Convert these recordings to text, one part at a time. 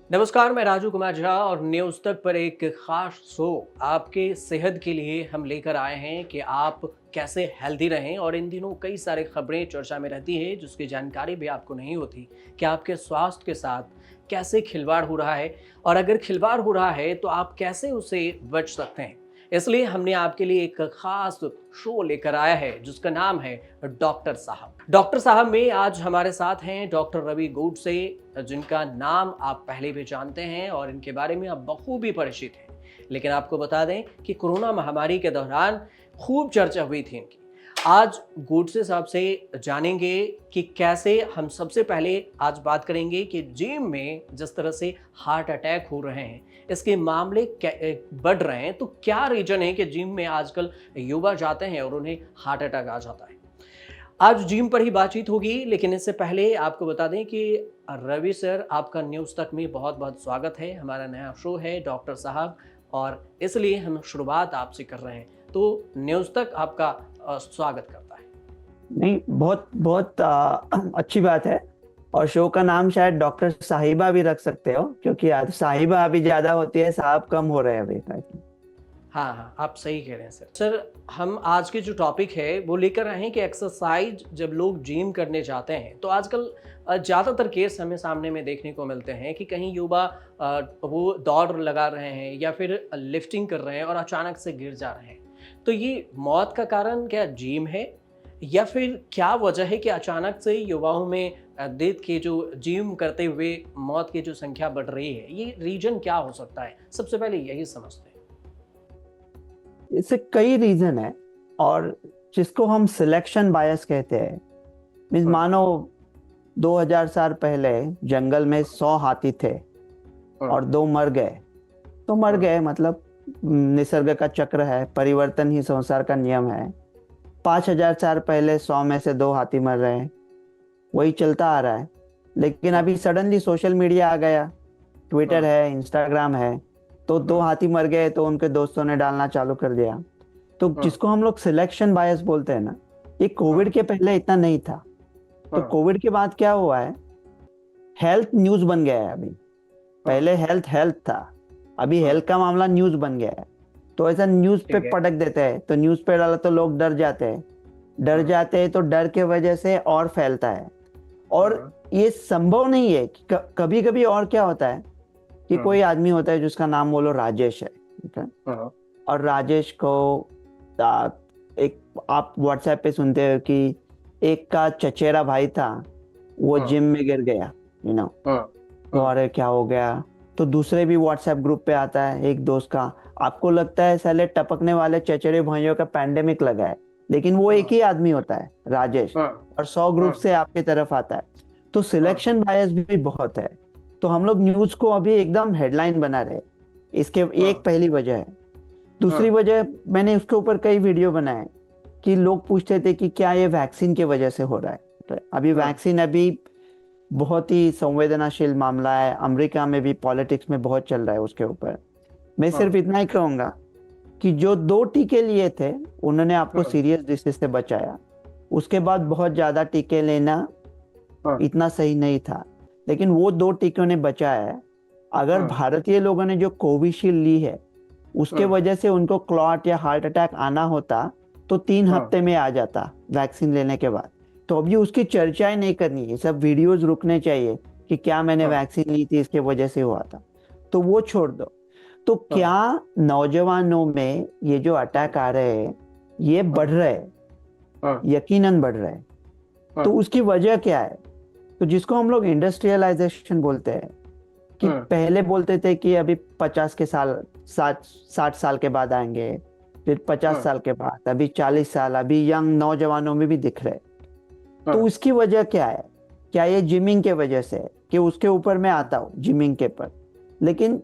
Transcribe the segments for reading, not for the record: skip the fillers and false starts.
नमस्कार, मैं राजू कुमार झा और न्यूज़ तक पर एक खास शो आपके सेहत के लिए हम लेकर आए हैं कि आप कैसे हेल्दी रहें। और इन दिनों कई सारी खबरें चर्चा में रहती है जिसकी जानकारी भी आपको नहीं होती कि आपके स्वास्थ्य के साथ कैसे खिलवाड़ हो रहा है, और अगर खिलवाड़ हो रहा है तो आप कैसे उसे बच सकते हैं। इसलिए हमने आपके लिए एक खास शो लेकर आया है जिसका नाम है डॉक्टर साहब। डॉक्टर साहब में आज हमारे साथ हैं डॉक्टर रवि गोडसे, जिनका नाम आप पहले भी जानते हैं और इनके बारे में आप बखूबी परिचित हैं। लेकिन आपको बता दें कि कोरोना महामारी के दौरान खूब चर्चा हुई थी इनकी। आज गोडसे साहब से जानेंगे कि कैसे हम सबसे पहले आज बात करेंगे कि जिम में जिस तरह से हार्ट अटैक हो रहे हैं, इसके मामले बढ़ रहे हैं, तो क्या रीजन है कि जिम में आजकल युवा जाते हैं और उन्हें हार्ट अटैक आ जाता है। आज जिम पर ही बातचीत होगी, लेकिन इससे पहले आपको बता दें कि रवि सर, आपका न्यूज़ तक में बहुत बहुत स्वागत है। हमारा नया शो है डॉक्टर साहब और इसलिए हम शुरुआत आपसे कर रहे हैं, तो न्यूज़ तक आपका स्वागत करता है। नहीं, बहुत बहुत अच्छी बात है। और शो का नाम शायद डॉक्टर साहिबा भी रख सकते हो, क्योंकि आज साहिबा अभी ज्यादा होती है, साहब कम हो रहे हैं अभी। हाँ हाँ, आप सही कह रहे हैं सर। हम आज के जो टॉपिक है वो लेकर आए हैं कि एक्सरसाइज जब लोग जिम करने जाते हैं तो आजकल ज़्यादातर केस हमें सामने में देखने को मिलते हैं कि कहीं युवा वो दौड़ लगा रहे हैं या फिर लिफ्टिंग कर रहे हैं और अचानक से गिर जा रहे हैं। तो ये मौत का कारण क्या जिम है, या फिर क्या वजह है कि अचानक से युवाओं में देख के जो जिम करते हुए मौत की जो संख्या बढ़ रही है, ये रीजन क्या हो सकता है? सबसे पहले यही समझते हैं। इससे कई रीजन है, और जिसको हम सिलेक्शन बायस कहते हैं। मीन्स हाँ, मानो 2000 साल पहले जंगल में 100 हाथी थे हाँ, और 2 मर गए, तो मर हाँ, गए, मतलब निसर्ग का चक्र है, परिवर्तन ही संसार का नियम है। 5000 साल पहले 100 में से 2 हाथी मर रहे हैं, वही चलता आ रहा है। लेकिन हाँ, अभी सडनली सोशल मीडिया आ गया, ट्विटर हाँ, है, इंस्टाग्राम है, तो 2 हाँ, हाथी मर गए तो उनके दोस्तों ने डालना चालू कर दिया। तो हाँ, जिसको हम लोग सिलेक्शन बायस बोलते हैं ना, ये हाँ, कोविड के पहले इतना नहीं था। तो हाँ, कोविड के बाद क्या हुआ है, हेल्थ न्यूज बन गया है अभी। हाँ, पहले हेल्थ हेल्थ था, अभी हाँ, हेल्थ का मामला न्यूज बन गया है। तो ऐसा न्यूज पे ठीक है। पटक देते हैं, तो न्यूज पे डाला तो लोग डर जाते हैं, डर हाँ, जाते हैं तो डर के वजह से और फैलता है। और हाँ, ये संभव नहीं है कि कभी कभी और क्या होता है कि हाँ, कोई आदमी होता है जिसका नाम बोलो राजेश है, ठीक है। हाँ, और राजेश को एक आप व्हाट्सएप पे सुनते हो कि एक का चचेरा भाई था, वो हाँ, जिम में गिर गया, हाँ, तो हाँ, अरे क्या हो गया। तो दूसरे भी व्हाट्सएप ग्रुप पे आता है एक दोस्त का, आपको लगता है साले टपकने वाले चचेरे भाइयों का पैंडेमिक लगा है, लेकिन वो एक हाँ, ही आदमी होता है, राजेश। हाँ, और 100 ग्रुप हाँ, से आपकी तरफ आता है। तो हाँ, सिलेक्शन बायस भी बहुत है। तो हम लोग न्यूज को अभी एकदम हेडलाइन बना रहे, इसके ये एक हाँ, पहली वजह है। दूसरी हाँ, वजह, मैंने उसके ऊपर कई वीडियो बनाए कि लोग पूछते थे कि क्या ये वैक्सीन की वजह से हो रहा है। तो अभी हाँ, वैक्सीन अभी बहुत ही संवेदनशील मामला है, अमेरिका में भी पॉलिटिक्स में बहुत चल रहा है उसके ऊपर। मैं हाँ, सिर्फ इतना ही कहूंगा कि जो 2 टीके लिए थे उन्होंने आपको हाँ, सीरियस डिसीज से बचाया। उसके बाद बहुत ज्यादा टीके लेना हाँ, इतना सही नहीं था, लेकिन वो 2 टीकों ने बचाया है। अगर हाँ, भारतीय लोगों ने जो कोविशील्ड ली है उसके हाँ, वजह से उनको क्लॉट या हार्ट अटैक आना होता तो 3 हफ्ते में आ जाता वैक्सीन लेने के बाद। तो अभी उसकी चर्चाएं नहीं करनी है, सब वीडियोस रुकने चाहिए कि क्या मैंने हाँ, वैक्सीन ली थी इसके वजह से हुआ था, तो वो छोड़ दो। तो हाँ, क्या नौजवानों में ये जो अटैक आ रहे हैं ये बढ़ रहे हैं, हाँ, यकीनन बढ़ रहे हैं। तो हाँ, उसकी वजह क्या है, तो जिसको हम लोग इंडस्ट्रियलाइजेशन बोलते हैं, कि हाँ, पहले बोलते थे कि अभी 50 के साल, 60 साल के बाद आएंगे, फिर 50 हाँ, साल के बाद, अभी 40 साल, अभी यंग नौजवानों में भी दिख रहे। तो हाँ, उसकी वजह क्या है, क्या ये जिमिंग के वजह से है? कि उसके ऊपर मैं आता हूँ जिमिंग के पर। लेकिन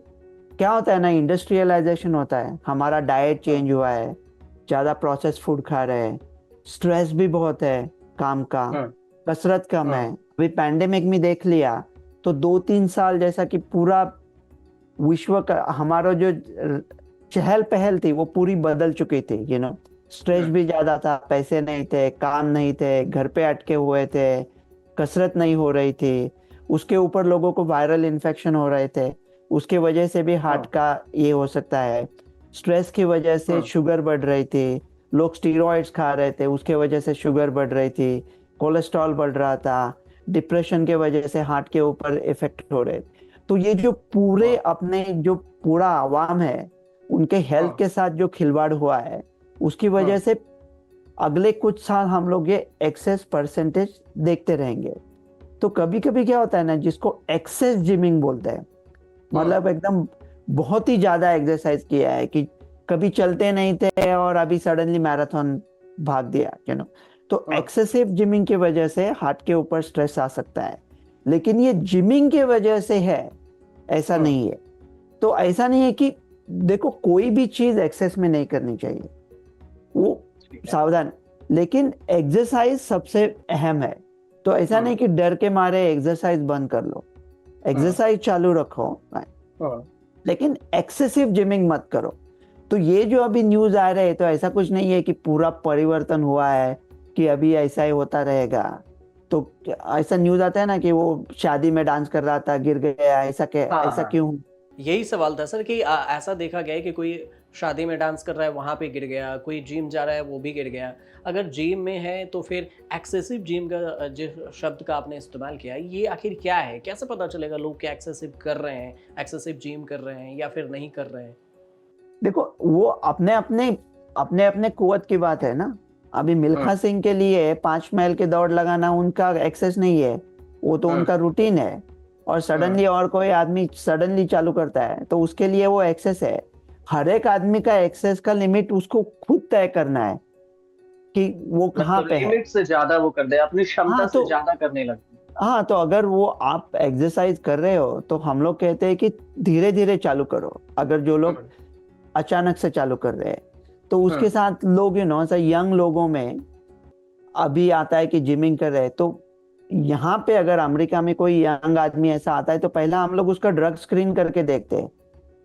क्या होता है ना, इंडस्ट्रियलाइजेशन होता है, हमारा डाइट चेंज हुआ है, ज़्यादा प्रोसेस फूड खा रहे हैं, स्ट्रेस भी बहुत है काम का, हाँ, कसरत कम हाँ, है। अभी पैंडेमिक में देख लिया तो 2-3 साल जैसा कि पूरा विश्व का हमारा जो चहल पहल थी वो पूरी बदल चुकी थी, स्ट्रेस हाँ, भी ज्यादा था, पैसे नहीं थे, काम नहीं थे, घर पे अटके हुए थे, कसरत नहीं हो रही थी। उसके ऊपर लोगों को वायरल इन्फेक्शन हो रहे थे, उसके वजह से भी हार्ट हाँ। का ये हो सकता है। स्ट्रेस की वजह से हाँ। शुगर बढ़ रही थी, लोग स्टीरॉइड्स खा रहे थे, उसके वजह से शुगर बढ़ रही थी, कोलेस्ट्रॉल बढ़ रहा था, डिप्रेशन के वजह से हार्ट के ऊपर इफेक्ट हो रहे। तो ये जो पूरे हाँ। अपने जो पूरा आवाम है उनके हेल्थ हाँ। के साथ जो खिलवाड़ हुआ है, उसकी वजह हाँ। से अगले कुछ साल हम लोग ये एक्सेस परसेंटेज देखते रहेंगे। तो कभी कभी क्या होता है ना, जिसको एक्सेस जिमिंग बोलते हैं, हाँ। मतलब एकदम बहुत ही ज्यादा एक्सरसाइज किया है कि कभी चलते नहीं थे और अभी सडनली मैराथन भाग दिया, तो हाँ। एक्सेसिव जिमिंग की वजह से हार्ट के ऊपर स्ट्रेस आ सकता है। लेकिन ये जिमिंग की वजह से है, ऐसा हाँ। नहीं है। तो ऐसा नहीं है कि देखो कोई भी चीज एक्सेस में नहीं करनी चाहिए, वो ठीक है। सावधान। लेकिन एक्सरसाइज सबसे अहम है। तो ऐसा हाँ। नहीं कि डर के मारे एक्सरसाइज बंद कर लो, हाँ। एक्सरसाइज चालू रखो, हाँ। लेकिन एक्सेसिव जिमिंग मत करो। तो ये जो अभी न्यूज आ रहे हैं, तो ऐसा कुछ नहीं है कि पूरा परिवर्तन हुआ है कि अभी ऐसा ही होता रहेगा। तो ऐसा न्यूज आता है ना कि वो शादी में डांस कर रहा था, गिर गया, हाँ। ऐसा हाँ। क्यों? यही सवाल था सर कि ऐसा देखा गया है कि कोई शादी में डांस कर रहा है वहां पे गिर गया, कोई जिम जा रहा है वो भी गिर गया। अगर जिम में है तो फिर एक्सेसिव जिम का जिस शब्द का आपने इस्तेमाल किया, ये आखिर क्या है? कैसे पता चलेगा लोग क्या एक्सेसिव कर रहे हैं, एक्सेसिव जिम कर रहे हैं या फिर नहीं कर रहे हैं? देखो वो अपने अपने कुवत की बात है ना। अभी हाँ। मिल्खा सिंह के लिए 5 माइल की दौड़ लगाना उनका एक्सेस नहीं है, वो तो हाँ। उनका रूटीन है। और हाँ। सडनली और कोई आदमी सडनली चालू करता है तो उसके लिए वो एक्सेस है। हर एक आदमी का एक्सेस का लिमिट उसको खुद तय करना है कि वो कहाँ मतलब पे है। लिमिट से ज्यादा वो कर दे, अपनी क्षमता हाँ से तो ज्यादा करने लगते हैं। हाँ तो अगर वो आप एक्सरसाइज कर रहे हो तो हम लोग कहते हैं कि धीरे धीरे चालू करो। अगर जो लोग हाँ। अचानक से चालू कर रहे हैं तो हाँ। उसके साथ लोग यंग लोगों में अभी आता है कि जिमिंग कर रहे हैं, तो यहाँ पे अगर अमेरिका में कोई यंग आदमी ऐसा आता है तो पहला हम लोग उसका ड्रग स्क्रीन करके देखते हैं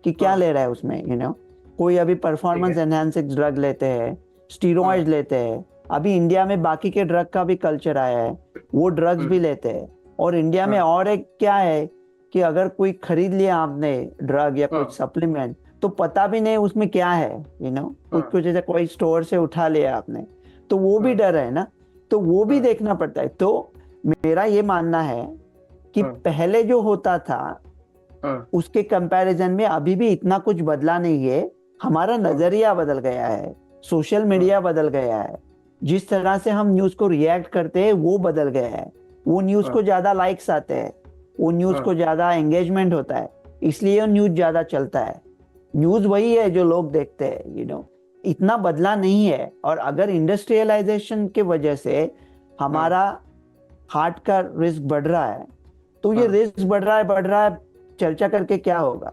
कि क्या हाँ। ले रहा है उसमें, कोई अभी ठीक परफॉर्मेंस है। एनहांसिंग ड्रग लेते हैं, हाँ। स्टीरॉइड लेते हैं। अभी इंडिया में बाकी के ड्रग का भी कल्चर आया है, वो ड्रग्स भी हम्म। लेते हैं। और इंडिया में हाँ। और एक क्या है कि अगर कोई खरीद लिया आपने ड्रग या कुछ हाँ। सप्लीमेंट, तो पता भी नहीं उसमें क्या है, कुछ हाँ। कुछ जैसे कोई स्टोर से उठा लिया आपने, तो वो भी हाँ। डर है ना। तो वो भी हाँ। देखना पड़ता है। तो मेरा ये मानना है कि हाँ। पहले जो होता था हाँ। उसके कंपैरिजन में अभी भी इतना कुछ बदला नहीं है। हमारा हाँ। नजरिया बदल गया है, सोशल हाँ। मीडिया बदल गया है, जिस तरह से हम न्यूज को रिएक्ट करते हैं वो बदल गया है। वो न्यूज हाँ। को ज्यादा लाइक्स आते हैं, वो न्यूज हाँ। को ज्यादा एंगेजमेंट होता है, इसलिए वो न्यूज ज्यादा चलता है। न्यूज वही है जो लोग देखते हैं, इतना बदला नहीं है। और अगर इंडस्ट्रियलाइजेशन की वजह से हाँ। हमारा हार्ट का रिस्क बढ़ रहा है, तो ये हाँ। रिस्क बढ़ रहा है, चर्चा करके क्या होगा?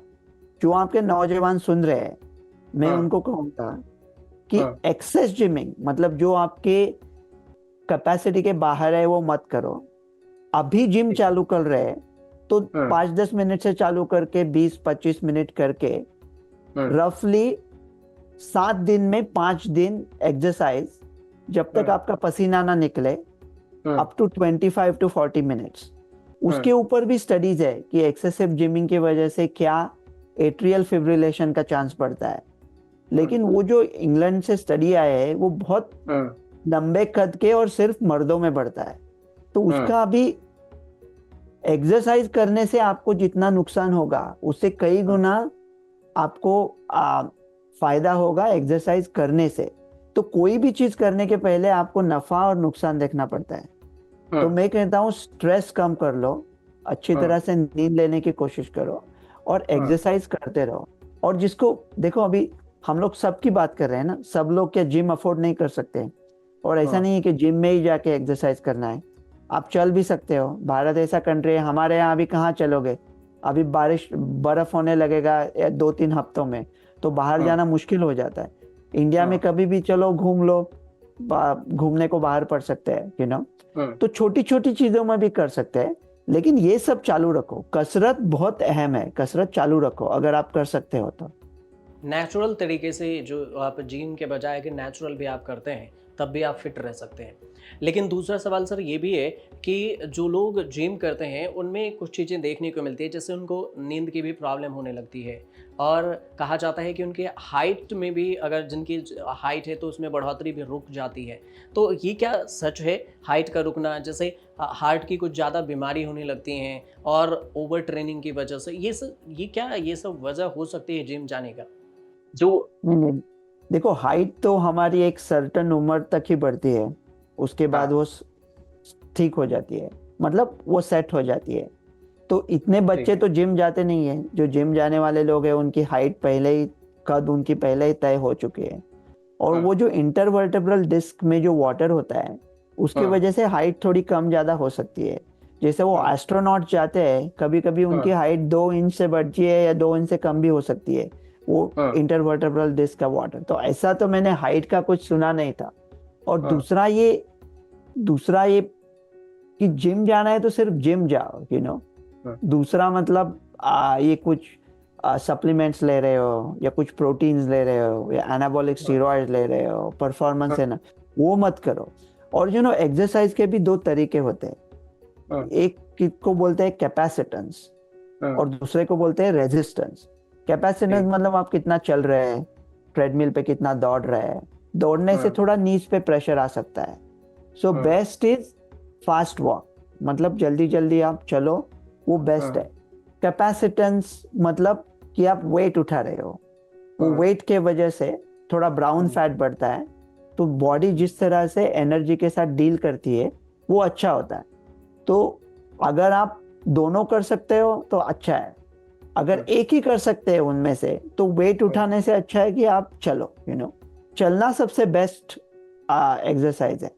जो आपके नौजवान सुन रहे हैं, मैं हाँ। उनको कहूंगा कि हाँ। एक्सेस जिमिंग, मतलब जो आपके कैपेसिटी के बाहर है वो मत करो। अभी जिम ठीक है। चालू कर रहे हैं तो हाँ। 5-10 मिनट से चालू करके 20-25 मिनट करके हाँ। रफली 7 दिन में 5 दिन एक्सरसाइज, जब तक हाँ। आपका पसीना ना निकले, हाँ। Up to 25 to 40 minutes. हाँ। उसके ऊपर भी स्टडीज है कि एक्सेसिव जिमिंग की वजह से क्या एट्रियल फिब्रिलेशन का चांस बढ़ता है। हाँ। लेकिन वो जो इंग्लैंड से स्टडी आया है वो बहुत हाँ। लंबे कद के और सिर्फ मर्दों में बढ़ता है। तो हाँ। उसका अभी एक्सरसाइज करने से आपको जितना नुकसान होगा उससे कई हाँ। गुना आपको फायदा होगा एक्सरसाइज करने से। तो कोई भी चीज करने के पहले आपको नफा और नुकसान देखना पड़ता है। हाँ। तो मैं कहता हूँ स्ट्रेस कम कर लो, अच्छी हाँ। तरह से नींद लेने की कोशिश करो और हाँ। एक्सरसाइज करते रहो। और जिसको देखो, अभी हम लोग सबकी बात कर रहे हैं ना, सब लोग क्या जिम अफोर्ड नहीं कर सकते हैं? और ऐसा हाँ। नहीं है कि जिम में ही जाके एक्सरसाइज करना है, आप चल भी सकते हो। भारत ऐसा कंट्री है, हमारे यहाँ अभी कहाँ चलोगे? अभी बारिश बर्फ होने लगेगा 2-3 हफ्तों में, तो बाहर हाँ। जाना मुश्किल हो जाता है। इंडिया में हाँ। कभी भी चलो घूम लो, घूमने को बाहर पड़ सकते हैं, हाँ। तो छोटी छोटी चीजों में भी कर सकते हैं। लेकिन ये सब चालू रखो, कसरत बहुत अहम है, कसरत चालू रखो अगर आप कर सकते हो तो। नेचुरल तरीके से जो आप जिम के बजाय कि नेचुरल भी आप करते हैं, तब भी आप फिट रह सकते हैं। लेकिन दूसरा सवाल सर ये भी है कि जो लोग जिम करते हैं उनमें कुछ चीज़ें देखने को मिलती है, जैसे उनको नींद की भी प्रॉब्लम होने लगती है, और कहा जाता है कि उनके हाइट में भी, अगर जिनकी हाइट है तो उसमें बढ़ोतरी भी रुक जाती है। तो ये क्या सच है, हाइट का रुकना, जैसे हार्ट की कुछ ज़्यादा बीमारी होने लगती हैं और ओवर ट्रेनिंग की वजह से, ये सब वजह हो सकती है जिम जाने का? जो नहीं नहीं, देखो हाइट तो हमारी एक सर्टेन उम्र तक ही बढ़ती है, उसके बाद वो ठीक हो जाती है, मतलब वो सेट हो जाती है। तो इतने बच्चे तो जिम जाते नहीं है, जो जिम जाने वाले लोग हैं उनकी हाइट पहले ही, कद उनकी पहले ही तय हो चुकी है। और वो जो इंटरवर्टेब्रल डिस्क में जो वाटर होता है उसकी वजह से हाइट थोड़ी कम ज्यादा हो सकती है। जैसे वो एस्ट्रोनॉट जाते हैं, कभी कभी उनकी हाइट 2 इंच से बढ़ती है या 2 इंच से कम भी हो सकती है, वो इंटरवर्टेब्रल डिस्क का वाटर। तो ऐसा तो मैंने हाइट का कुछ सुना नहीं था। और दूसरा ये कि जिम जाना है तो सिर्फ जिम जाओ, दूसरा मतलब ये कुछ सप्लीमेंट्स ले रहे हो या कुछ प्रोटीन्स ले रहे हो या एनाबॉलिक स्टेरॉइड ले रहे हो, परफॉर्मेंस है ना, वो मत करो। और एक्सरसाइज के भी 2 तरीके होते हैं, एक को बोलते हैं कैपेसिटेंस और दूसरे को बोलते हैं रेजिस्टेंस। कैपेसिटेंस मतलब आप कितना चल रहे हैं, ट्रेडमिल पे कितना दौड़ रहे हैं, दौड़ने से थोड़ा नीज पे प्रेशर आ सकता है। So best is fast walk, मतलब जल्दी जल्दी आप चलो, वो बेस्ट है। कैपेसिटेंस मतलब कि आप वेट उठा रहे हो, वो वेट के वजह से थोड़ा ब्राउन फैट बढ़ता है, तो बॉडी जिस तरह से एनर्जी के साथ डील करती है वो अच्छा होता है। तो अगर आप दोनों कर सकते हो तो अच्छा है, अगर एक ही कर सकते हैं उनमें से तो वेट उठाने से अच्छा है कि आप चलो, चलना सबसे बेस्ट एक्सरसाइज है।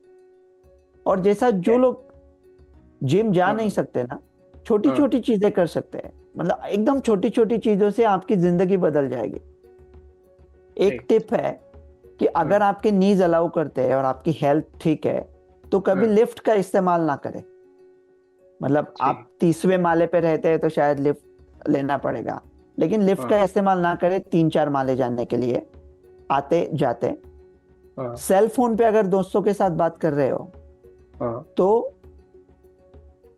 और जैसा जो लोग जिम जा नहीं सकते ना, छोटी छोटी चीजें कर सकते हैं, मतलब एकदम छोटी छोटी चीजों से आपकी जिंदगी बदल जाएगी। एक टिप है कि अगर आपके नीज अलाउ करते हैं और आपकी हेल्थ ठीक है तो कभी लिफ्ट का इस्तेमाल ना करें। मतलब आप 30वें माले पे रहते हैं तो शायद लिफ्ट लेना पड़ेगा, लेकिन लिफ्ट का इस्तेमाल ना करें 3-4 माले जाने के लिए आते जाते। सेल फोन पे अगर दोस्तों के साथ बात कर रहे हो तो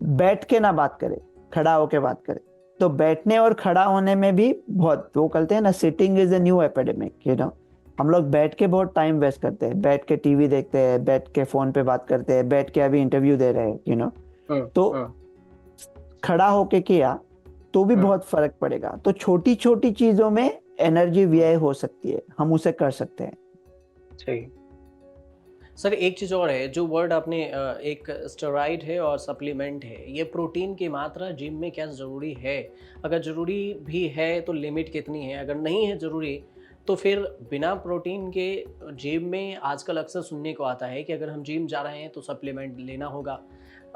बैठ के ना बात करें, खड़ा होके बात करें। तो बैठने और खड़ा होने में भी बहुत, वो कहते हैं ना, sitting is a new epidemic. हम लोग बैठ के बहुत टाइम वेस्ट करते हैं, बैठ के टीवी देखते हैं, बैठ के फोन पे बात करते हैं, बैठ के अभी इंटरव्यू दे रहे हैं, तो खड़ा होके किया तो भी बहुत फर्क पड़ेगा। तो छोटी छोटी चीजों में एनर्जी व्यय हो सकती है, हम उसे कर सकते हैं। सही। सर एक चीज़ और है, जो वर्ड आपने एक स्टेरॉइड है और सप्लीमेंट है, ये प्रोटीन की मात्रा जिम में क्या ज़रूरी है? अगर ज़रूरी भी है तो लिमिट कितनी है? अगर नहीं है ज़रूरी तो फिर बिना प्रोटीन के जिम में आजकल अक्सर सुनने को आता है कि अगर हम जिम जा रहे हैं तो सप्लीमेंट लेना होगा,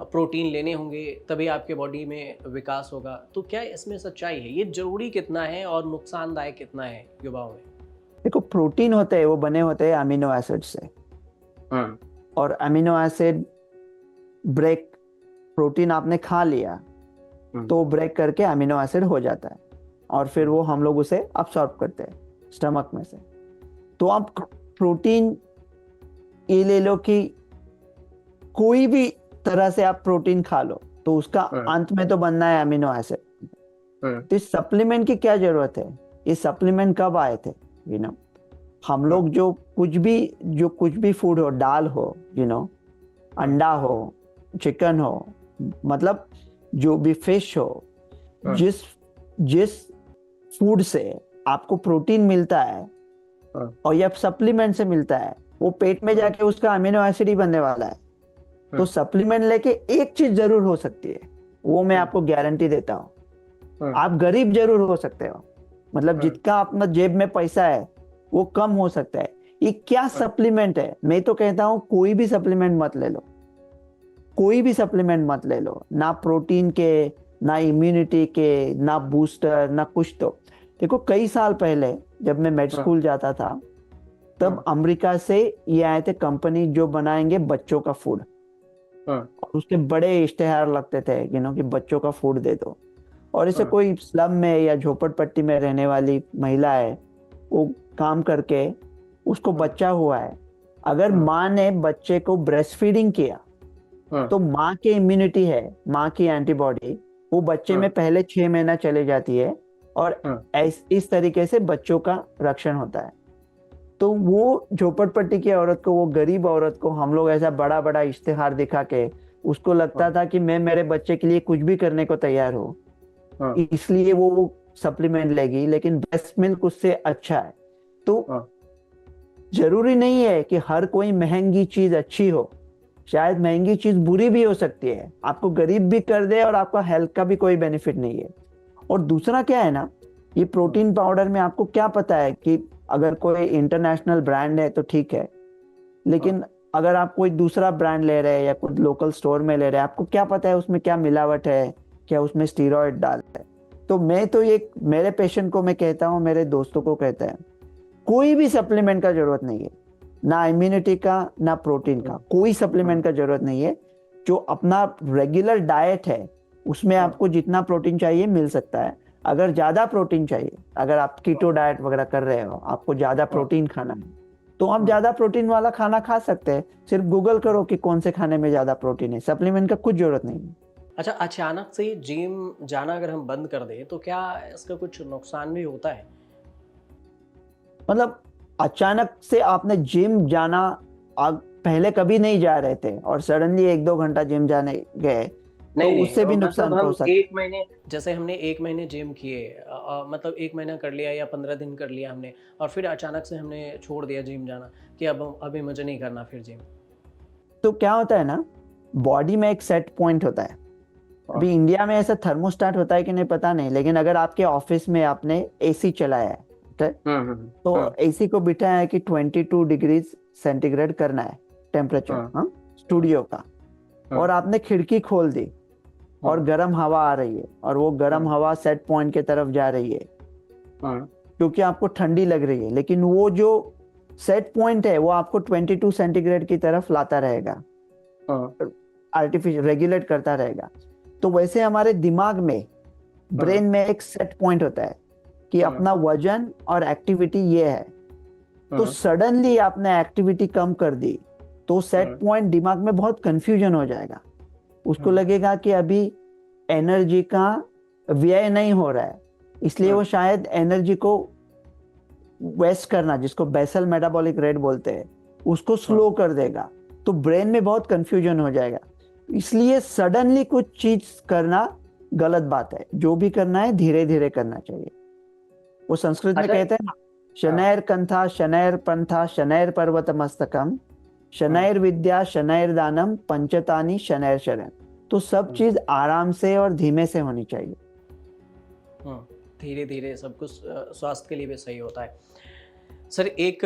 प्रोटीन लेने होंगे, तभी आपके बॉडी में विकास होगा। तो क्या इसमें सच्चाई है? ये ज़रूरी कितना है और नुकसानदायक कितना है युवाओं में? देखो, प्रोटीन होते हैं वो बने होते हैं अमीनो एसिड से, और अमीनो एसिड ब्रेक, प्रोटीन आपने खा लिया तो ब्रेक करके अमीनो एसिड हो जाता है और फिर वो हम लोग उसे अब्सॉर्ब करते हैं स्टमक में से। तो आप प्रोटीन ये ले लो कि कोई भी तरह से आप प्रोटीन खा लो तो उसका अंत में तो बनना है अमीनो एसिड। तो इस सप्लीमेंट की क्या जरूरत है? ये सप्लीमेंट कब आए थे? हम लोग जो कुछ भी फूड हो, दाल हो, अंडा हो, चिकन हो, मतलब जो भी फिश हो, जिस फूड से आपको प्रोटीन मिलता है और या सप्लीमेंट से मिलता है, वो पेट में जाके उसका अमीनो एसिड ही बनने वाला है। तो सप्लीमेंट लेके एक चीज जरूर हो सकती है, वो मैं आपको गारंटी देता हूँ, आप गरीब जरूर हो सकते हो, मतलब जितना अपना जेब में पैसा है वो कम हो सकता है। ये क्या सप्लीमेंट है? मैं तो कहता हूँ कोई भी सप्लीमेंट मत ले लो, कोई भी सप्लीमेंट मत ले लो, ना प्रोटीन के, ना इम्यूनिटी के, ना बूस्टर, ना कुछ। तो देखो, कई साल पहले जब मैं मेड स्कूल जाता था तब अमेरिका से ये आए थे कंपनी जो बनाएंगे बच्चों का फूड, और उसके बड़े इश्तेहार लगते थे कि बच्चों का फूड दे दो। और इसे कोई स्लम में या झोपड़पट्टी में रहने वाली महिला है, वो काम करके उसको बच्चा हुआ है, अगर माँ ने बच्चे को ब्रेस्ट फीडिंग किया तो माँ की इम्यूनिटी है, माँ की एंटीबॉडी वो बच्चे में पहले 6 महीना चले जाती है और इस तरीके से बच्चों का रक्षण होता है। तो वो झोपड़पट्टी की औरत को, वो गरीब औरत को हम लोग ऐसा बड़ा बड़ा इश्तिहार दिखा के उसको लगता था कि मैं मेरे बच्चे के लिए कुछ भी करने को तैयार हूँ, इसलिए वो सप्लीमेंट लेगी, लेकिन ब्रेस्ट मिल्क उससे अच्छा है। तो जरूरी नहीं है कि हर कोई महंगी चीज अच्छी हो, शायद महंगी चीज बुरी भी हो सकती है, आपको गरीब भी कर दे और आपका हेल्थ का भी कोई बेनिफिट नहीं है। और दूसरा क्या है ना, ये प्रोटीन पाउडर में आपको क्या पता है कि अगर कोई इंटरनेशनल ब्रांड है तो ठीक है, लेकिन अगर आप कोई दूसरा ब्रांड ले रहे हैं या कुछ लोकल स्टोर में ले रहे हैं, आपको क्या पता है उसमें क्या मिलावट है, क्या उसमें स्टीरॉयड डाल है। तो मैं तो ये मेरे पेशेंट को मैं कहता हूँ, मेरे दोस्तों को कहता है, कोई भी सप्लीमेंट का जरूरत नहीं है, ना इम्यूनिटी का ना प्रोटीन का, कोई सप्लीमेंट का जरूरत नहीं है। जो अपना रेगुलर डाइट है उसमें आपको जितना प्रोटीन चाहिए मिल सकता है। अगर ज्यादा प्रोटीन चाहिए, अगर आप कीटो डाइट वगैरह कर रहे हो, आपको ज्यादा प्रोटीन खाना है, तो आप ज्यादा प्रोटीन वाला खाना खा सकते हैं। सिर्फ गूगल करो कि कौन से खाने में ज्यादा प्रोटीन है, सप्लीमेंट का कुछ जरूरत नहीं है। अच्छा, अचानक से जिम जाना अगर हम बंद कर दें तो क्या इसका कुछ नुकसान भी होता है? मतलब अचानक से आपने जिम जाना, पहले कभी नहीं जा रहे थे और सडनली 1-2 घंटा जिम जाने गए, तो उससे भी नुकसान हो सकता है। एक महीने, जैसे हमने 1 महीने जिम किए, मतलब 1 महीना कर लिया या 15 दिन कर लिया हमने, और फिर अचानक से हमने छोड़ दिया जिम जाना कि अब अभी मुझे नहीं करना फिर जिम। तो क्या होता है ना, बॉडी में एक सेट पॉइंट होता है। अभी इंडिया में ऐसा थर्मोस्टेट होता है कि नहीं पता नहीं, लेकिन अगर आपके ऑफिस में आपने एसी चलाया है, तो एसी को बिठाया है कि 22 डिग्री सेंटीग्रेड करना है टेम्परेचर स्टूडियो का, और आपने खिड़की खोल दी और गर्म हवा आ रही है और वो गर्म हवा सेट पॉइंट के तरफ जा रही है क्योंकि आपको ठंडी लग रही है, लेकिन वो जो सेट पॉइंट है वो आपको 22 सेंटीग्रेड की तरफ लाता रहेगा, आर्टिफिशियल रेगुलेट करता रहेगा। तो वैसे हमारे दिमाग में, ब्रेन में एक सेट पॉइंट होता है कि अपना वजन और एक्टिविटी ये है। तो सडनली आपने एक्टिविटी कम कर दी तो सेट पॉइंट दिमाग में बहुत कंफ्यूजन हो जाएगा, उसको लगेगा कि अभी एनर्जी का व्यय नहीं हो रहा है, इसलिए वो शायद एनर्जी को वेस्ट करना, जिसको बेसल मेटाबॉलिक रेट बोलते हैं, उसको स्लो कर देगा। तो ब्रेन में बहुत कंफ्यूजन हो जाएगा, इसलिए सडनली कुछ चीज करना गलत बात है। जो भी करना है धीरे धीरे करना चाहिए। वो संस्कृत में कहते हैं, शनैर कंथा शनैर पंथा शनैर पर्वत मस्तकम शनैर विद्या शनैर दानम पंचतानी शनैर शरण। तो सब चीज आराम से और धीमे से होनी चाहिए। धीरे धीरे सब कुछ स्वास्थ्य के लिए भी सही होता है। सर, एक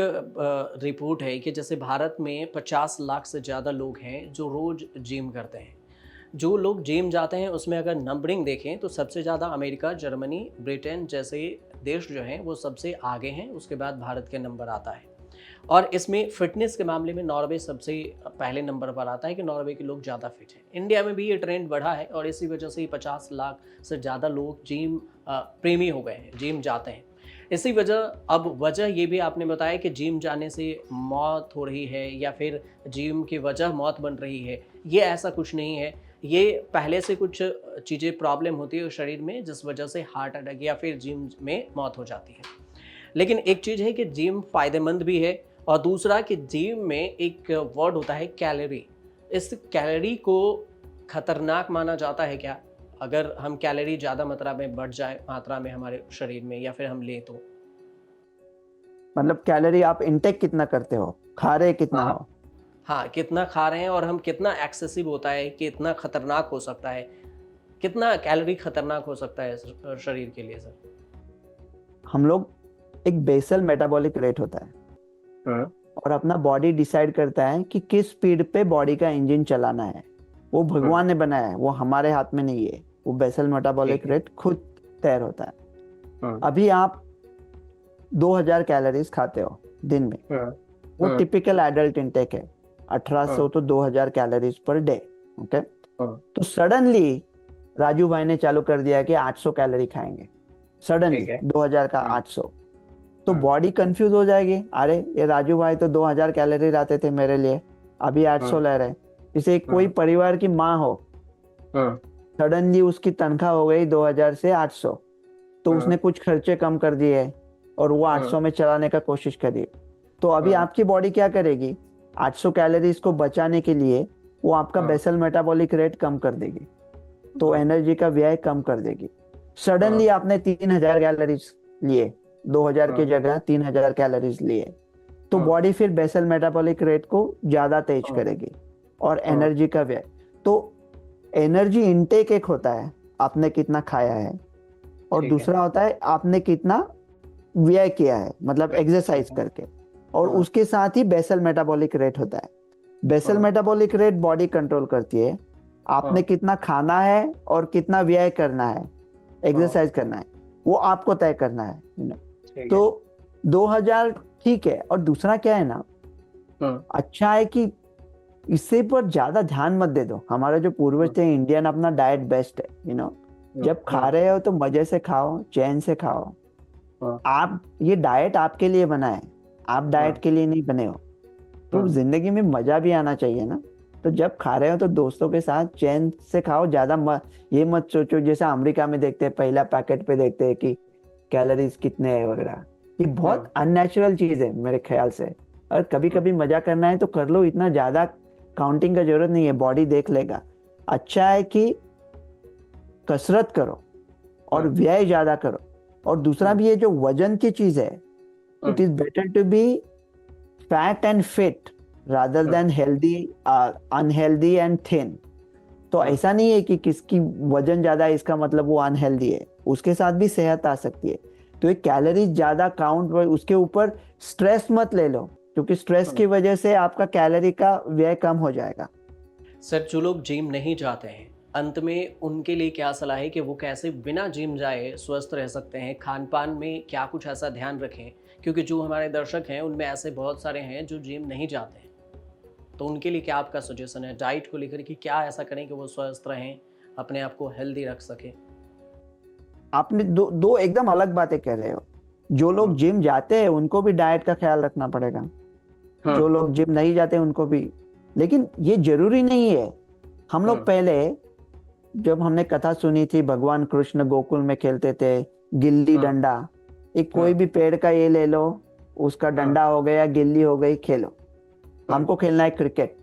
रिपोर्ट है कि जैसे भारत में 50 लाख से ज़्यादा लोग हैं जो रोज़ जिम करते हैं। जो लोग जिम जाते हैं उसमें अगर नंबरिंग देखें तो सबसे ज़्यादा अमेरिका, जर्मनी, ब्रिटेन जैसे देश जो हैं वो सबसे आगे हैं, उसके बाद भारत के नंबर आता है। और इसमें फिटनेस के मामले में नॉर्वे सबसे पहले नंबर पर आता है कि नॉर्वे के लोग ज़्यादा फिट हैं। इंडिया में भी ये ट्रेंड बढ़ा है और इसी वजह से 50 लाख से ज़्यादा लोग जिम प्रेमी हो गए हैं, जिम जाते हैं। इसी वजह ये भी आपने बताया कि जिम जाने से मौत हो रही है या फिर जिम की वजह मौत बन रही है, ये ऐसा कुछ नहीं है। ये पहले से कुछ चीज़ें प्रॉब्लम होती है शरीर में जिस वजह से हार्ट अटैक या फिर जिम में मौत हो जाती है। लेकिन एक चीज़ है कि जिम फ़ायदेमंद भी है, और दूसरा कि जिम में एक वर्ड होता है कैलोरी। इस कैलोरी को खतरनाक माना जाता है क्या, अगर हम कैलोरी ज़्यादा मात्रा में बढ़ जाए मात्रा में हमारे शरीर में या फिर हम ले तो? मतलब कैलोरी आप इनटेक कितना करते हो, खा रहे कितना हो? हाँ, कितना खा रहे हैं और हम कितना एक्सेसिव होता है, कि इतना खतरनाक हो सकता है, कितना कैलोरी खतरनाक हो सकता है शरीर के लिए सर? हम लोग, एक बेसल मेटाबॉलिक रेट होता है और अपना बॉडी डिसाइड करता है कि किस स्पीड पे बॉडी का इंजन चलाना है। वो भगवान ने बनाया है, वो हमारे हाथ में नहीं है। वो बेसल मेटाबॉलिक रेट खुद तय होता है। अभी आप 2000 कैलोरीज खाते हो दिन में, वो टिपिकल एडल्ट इंटेक है। 1800 तो 2000 कैलोरीज पर डे। ओके, तो सडनली राजू भाई ने चालू कर दिया कि 800 कैलोरी खाएंगे, सडनली 2000 का 800। तो हाँ बॉडी कंफ्यूज हो जाएगी, अरे ये राजू भाई तो 2000 कैलोरी लाते थे मेरे लिए, अभी 800 हाँ ले रहे हैं। जैसे कोई हाँ परिवार की माँ हो, हाँ सडनली उसकी तनख्वाह हो गई 2000 से 800, तो हाँ उसने कुछ खर्चे कम कर दिए और वो हाँ 800 में चलाने का कोशिश करी। तो अभी हाँ आपकी बॉडी क्या करेगी, 800 कैलोरीज को बचाने के लिए वो आपका हाँ बेसल मेटाबॉलिक रेट कम कर देगी, तो हाँ एनर्जी का व्यय कम कर देगी। हाँ सडनली आपने 3000 कैलोरीज लिए, 2000 की हाँ जगह 3000 कैलोरीज लिए, तो हाँ बॉडी फिर बेसल मेटाबॉलिक रेट को ज्यादा तेज हाँ करेगी और हाँ एनर्जी का व्यय। तो एनर्जी इनटेक एक होता है, आपने कितना खाया है, और ठीक है। दूसरा होता है आपने कितना व्यय किया है, मतलब एक्सरसाइज करके, और हाँ उसके साथ ही बेसल मेटाबॉलिक रेट होता है। बेसल हाँ मेटाबॉलिक रेट बॉडी कंट्रोल करती है, आपने हाँ कितना खाना है और कितना व्यय करना है, हाँ एक्सरसाइज करना है, वो आपको तय करना है, ठीक है। तो 2000 ठीक है। और दूसरा क्या है ना, हाँ अच्छा है कि इससे पर ज्यादा ध्यान मत दे दो। हमारे जो पूर्वज हाँ थे, इंडियन अपना डाइट बेस्ट है, जब खा हाँ रहे हो तो मजे से खाओ, चैन से खाओ। हाँ आप, ये डाइट आपके लिए बना है, आप डाइट हाँ के लिए नहीं बने हो। तो हाँ जिंदगी में मजा भी आना चाहिए ना, तो जब खा रहे हो तो दोस्तों के साथ चैन से खाओ, ये मत सोचो जैसे अमेरिका में देखते हैं, पहला पैकेट पे देखते हैं कि कैलोरीज कितने हैं वगैरह। ये बहुत हाँ अननेचुरल चीज है मेरे ख्याल से। और कभी हाँ कभी मजा करना है तो कर लो, इतना ज्यादा काउंटिंग का जरूरत नहीं है, बॉडी देख लेगा। अच्छा है कि कसरत करो और हाँ व्यय ज्यादा करो। और दूसरा हाँ भी, ये जो वजन की चीज है, हाँ it is better to be fat and fit rather हाँ than healthy, unhealthy and thin. तो हाँ ऐसा नहीं है कि किसकी वजन ज्यादा है इसका मतलब वो अनहेल्दी है, उसके साथ भी सेहत आ सकती है। तो ये कैलोरीज ज्यादा काउंट, उसके ऊपर स्ट्रेस मत ले लो, क्योंकि स्ट्रेस हाँ। की वजह से आपका कैलोरी का व्यय कम हो जाएगा। सर, जो लोग जिम नहीं जाते हैं, अंत में उनके लिए क्या सलाह है कि वो कैसे बिना जिम जाए स्वस्थ रह सकते हैं? खान पान में क्या कुछ ऐसा ध्यान रखें? क्योंकि जो हमारे दर्शक हैं उनमें ऐसे बहुत सारे हैं जो जिम नहीं जाते हैं, तो उनके लिए क्या आपका सजेशन है डाइट को लेकर कि क्या ऐसा करें कि वो स्वस्थ रहें, अपने आप को हेल्दी रख सकें? आपने दो दो एकदम अलग बातें कह रहे हो। जो लोग हाँ जिम जाते हैं उनको भी डाइट का ख्याल रखना पड़ेगा, हाँ जो लोग जिम नहीं जाते उनको भी। लेकिन ये जरूरी नहीं है। हम लोग हाँ पहले, जब हमने कथा सुनी थी, भगवान कृष्ण गोकुल में खेलते थे गिल्ली हाँ डंडा। एक कोई हाँ भी पेड़ का ये ले लो, उसका हाँ डंडा हो गया, गिल्ली हो गई, खेलो। हाँ हमको खेलना है क्रिकेट,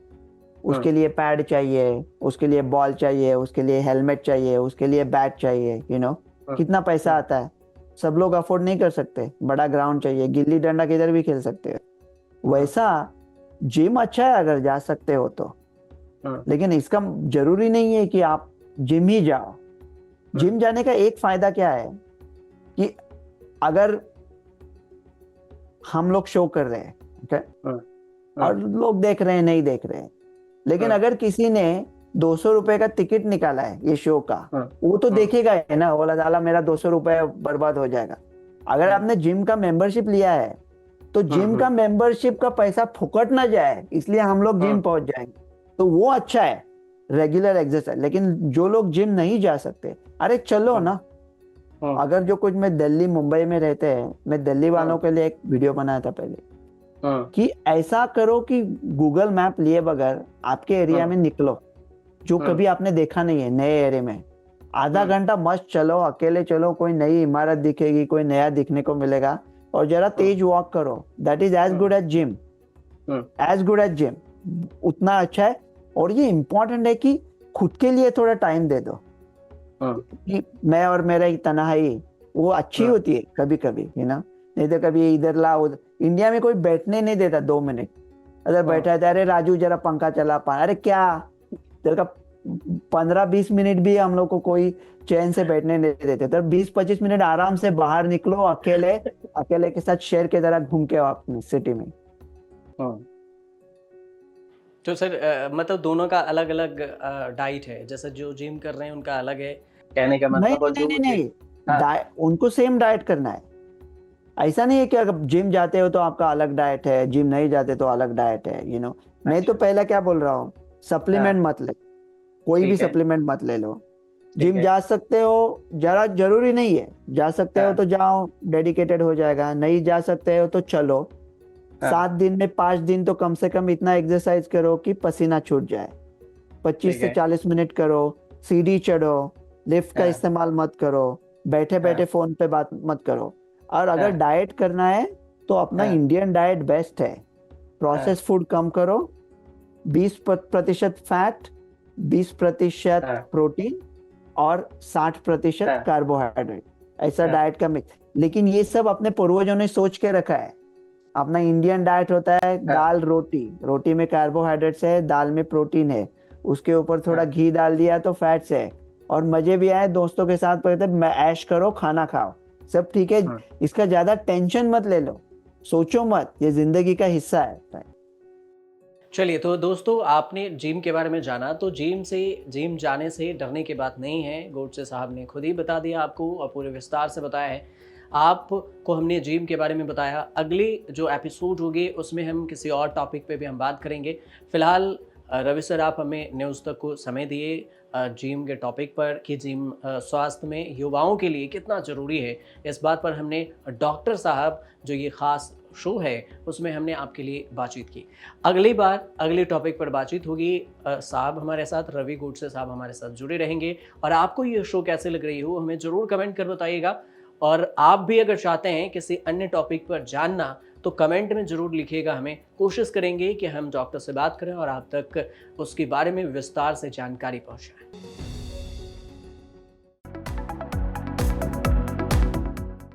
हाँ उसके लिए पैड चाहिए, उसके लिए बॉल चाहिए, उसके लिए हेलमेट चाहिए, उसके लिए बैट चाहिए, हाँ कितना पैसा हाँ आता है। सब लोग अफोर्ड नहीं कर सकते, बड़ा ग्राउंड चाहिए। गिल्ली डंडा किधर भी खेल सकते हो, हाँ वैसा जिम अच्छा है अगर जा सकते हो तो। हाँ लेकिन इसका जरूरी नहीं है कि आप जिम ही जाओ। हाँ जिम जाने का एक फायदा क्या है कि अगर हम लोग शो कर रहे हैं, ठीक है, हाँ हाँ और लोग देख रहे हैं नहीं देख रहे हैं, लेकिन हाँ अगर किसी ने 200 रुपए का टिकट निकाला है ये शो का, हाँ वो तो हाँ देखेगा है ना, बोला साला मेरा 200 रुपए बर्बाद हो जाएगा। अगर हाँ आपने जिम का मेंबरशिप लिया है तो हाँ जिम हाँ का मेंबरशिप का पैसा फुकट ना जाए, इसलिए हम लोग हाँ जिम पहुंच जाएंगे, तो वो अच्छा है रेगुलर एक्सरसाइज। लेकिन जो लोग जिम नहीं जा सकते, अरे चलो हाँ ना। हाँ अगर जो कुछ, मैं दिल्ली मुंबई में रहते हैं, मैं दिल्ली वालों हाँ के लिए एक वीडियो बनाया था पहले, हाँ कि ऐसा करो कि गूगल मैप लिए बगैर आपके एरिया हाँ में निकलो, जो हाँ कभी आपने देखा नहीं है, नए एरिया में। आधा हाँ घंटा मस्त चलो, अकेले चलो, कोई नई इमारत दिखेगी, कोई नया दिखने को मिलेगा, और जरा हाँ तेज वॉक करो। दैट इज एज गुड हाँ एज जिम, हाँ एज गुड एज जिम, उतना अच्छा है। और ये इंपॉर्टेंट है कि खुद के लिए थोड़ा टाइम दे दो। हाँ कि मैं और मेरा एक तन्हाई, वो अच्छी हाँ होती है कभी कभी, नहीं तो कभी इधर ला उधर। इंडिया में कोई बैठने नहीं देता 2 मिनट, अगर हाँ बैठा है तो अरे राजू जरा पंखा चला पा, अरे क्या तेरे का 15-20 मिनट भी हम लोग को कोई चैन से बैठने नहीं देते। तो 20-25 मिनट आराम से बाहर निकलो, अकेले अकेले के साथ शेर की तरह घूम के आओ अपनी सिटी में। हाँ। तो सर, मतलब दोनों का अलग अलग डाइट है, जैसे जो जिम कर रहे हैं उनका अलग है, कहने का नहीं मतलब, और नहीं जो नहीं जिम। नहीं, हाँ उनको सेम डाइट करना है। ऐसा नहीं है कि अगर जिम जाते हो तो आपका अलग डाइट है, जिम नहीं जाते तो अलग डाइट है, मैं तो अच्छा। पहला क्या बोल रहा हूँ, हाँ सप्लीमेंट मत ले, कोई भी ठीक है। सप्लीमेंट मत ले लो। जिम है। जा सकते हो, जरा जरूरी नहीं है, जा सकते हो हाँ तो जाओ, डेडिकेटेड हो जाएगा, नहीं जा सकते हो तो चलो, हाँ 7 दिन में 5 दिन तो कम से कम इतना एक्सरसाइज करो कि पसीना छूट जाए। ठीक 25 से है। 40 मिनट करो, सीढ़ी चढ़ो, लिफ्ट का हाँ इस्तेमाल मत करो, बैठे बैठे हाँ फोन पे बात मत करो। और अगर हाँ डाइट करना है तो अपना हाँ इंडियन डाइट बेस्ट है। हाँ प्रोसेस फूड कम करो, 20% फैट, 20% हाँ प्रोटीन और 60% हाँ कार्बोहाइड्रेट, ऐसा हाँ डाइट का मिक्स। लेकिन ये सब अपने पूर्वजों ने सोच के रखा है। अपना इंडियन डाइट होता है हाँ दाल रोटी, रोटी में कार्बोहाइड्रेट्स है, दाल में प्रोटीन है, उसके ऊपर थोड़ा हाँ घी डाल दिया तो फैट्स है। और मजे भी आए, दोस्तों के साथ पकड़ते मैं ऐश करो, खाना खाओ, सब ठीक है। हाँ। इसका ज्यादा टेंशन मत ले लो, सोचो मत, ये जिंदगी का हिस्सा है। चलिए, तो दोस्तों आपने जिम के बारे में जाना, तो जिम जाने से डरने की बात नहीं है। गोडसे साहब ने खुद ही बता दिया आपको और पूरे विस्तार से बताया है। आपको हमने जिम के बारे में बताया। अगले जो एपिसोड होंगे उसमें हम किसी और टॉपिक पे भी हम बात करेंगे। फिलहाल रवि सर, आप हमें न्यूज़ तक को समय दिए जिम के टॉपिक पर कि जिम स्वास्थ्य में युवाओं के लिए कितना ज़रूरी है। इस बात पर हमने डॉक्टर साहब जो ये ख़ास शो है उसमें हमने आपके लिए बातचीत की। अगली बार अगले टॉपिक पर बातचीत होगी। साहब हमारे साथ, रवि गोडसे साहब हमारे साथ जुड़े रहेंगे। और आपको ये शो कैसे लग रही हो हमें ज़रूर कमेंट कर बताइएगा। और आप भी अगर चाहते हैं किसी अन्य टॉपिक पर जानना तो कमेंट में ज़रूर लिखिएगा। हमें कोशिश करेंगे कि हम डॉक्टर से बात करें और आप तक उसके बारे में विस्तार से जानकारी पहुँचाएं।